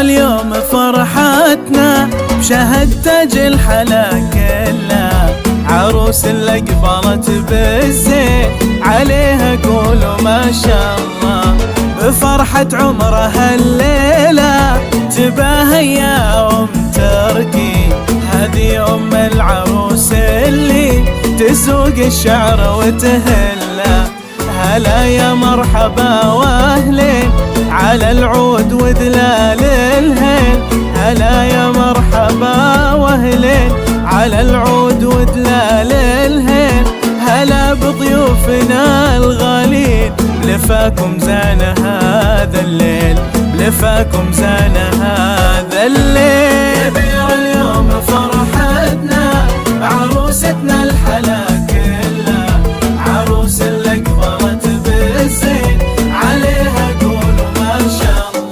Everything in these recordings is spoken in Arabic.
اليوم فرحتنا بشهد تاج الحلا كله، عروس اللي قبلت بالزين عليها قولوا ما شاء الله. بفرحة عمرها الليلة تباهي يا أم تركي، هذه أم العروس اللي تسوق الشعر وتهله. هلا يا مرحبا واهلين على العود وذلال الهيل، هلا يا مرحبا واهلين على العود وذلال الهيل. هلا بضيوفنا الغالين بلفاكم زان هذا الليل، بلفاكم زان هذا الليل. كبير اليوم فرحتنا بعروستنا الحلا كلها، عروس اللي قبلت بالزين عليها قولوا ما شاء الله.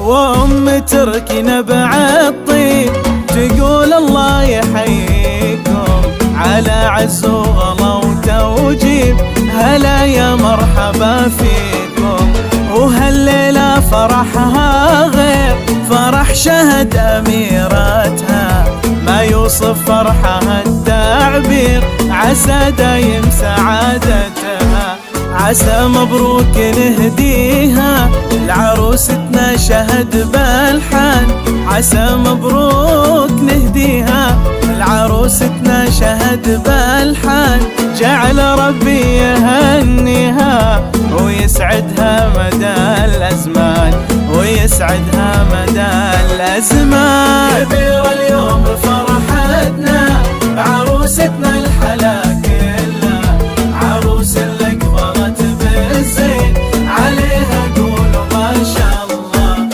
وأم تركي نبع الطيب تقول الله يحييكم على عز وغلا وتوجيب. هلا يا مرحبا فيكم، وهالليلة فرحها غير فرح شهد أميرتها، ما يوصف فرحها التعبير، عسى دايم سعادتها. عسى مبروك نهديها لعروستنا شهد بالحان، عسى مبروك نهديها لعروستنا شهد بالحان. جعل ربي يهنيها ويسعدها مدى الأزمان، ويسعدها مدى الأزمان. كبير اليوم فرحتنا بعروستنا الحلا كلها، عروس اللي قبلت بالزين عليها قولوا ما شاء الله.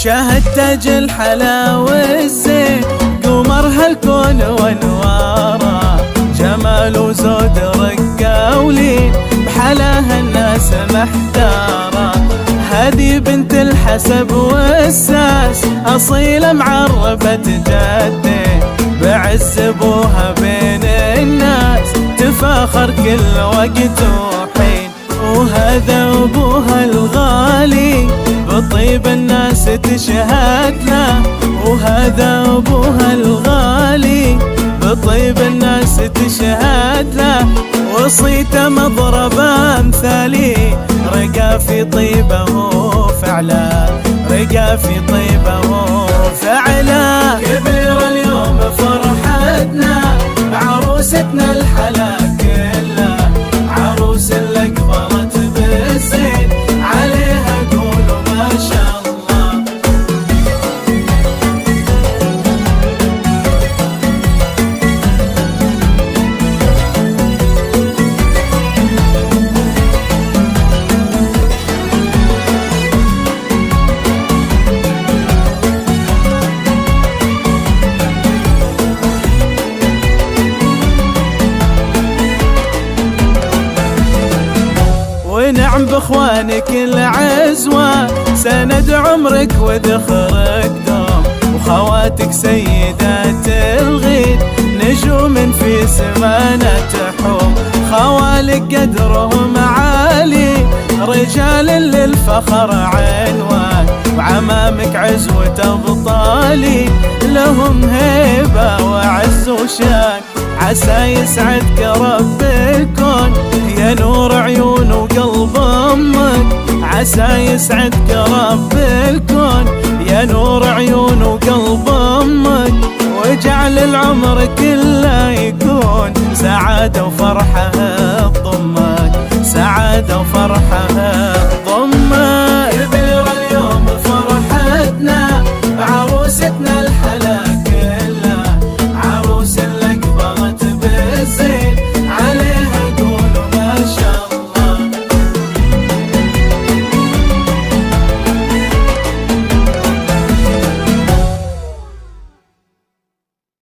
شهد تاج الحلا والزين قمرها الكون وانواره، جمال وزود رقة ولين بحلاها الناس محتاره. هذه بنت الحسب والساس أصيلة معربة جده، بعز ابوها بين الناس تفاخر كل وقت وحين. وهذا ابوها الغالي بطيب الناس تشهد له، وهذا ابوها الغالي بطيب الناس تشهد له. وصيته مضربه مثالي رقى في طيبه فعلا، رقى في طيبه فعلا. كبير اليوم فرحتنا بعروستنا الحلا كلها، عروس اللي قبلت بالزين عليها قولوا ما شاء الله. ونعم باخوانك العزوة سند عمرك وذخرك دوم، وخواتك سيدات الغيد نجوم في سمانة تحوم. خوالك قدرهم عالي رجال للفخر عنوان، وعمامك عزوة أبطالي لهم هيبة وعز وشان. عسى يسعدك رب الكون يا نور عيون وقلب امك، عسى يسعدك رب الكون يا نور عيون وقلب امك. واجعل العمر كله يكون سعادة وفرحة تضمك، سعادة وفرحها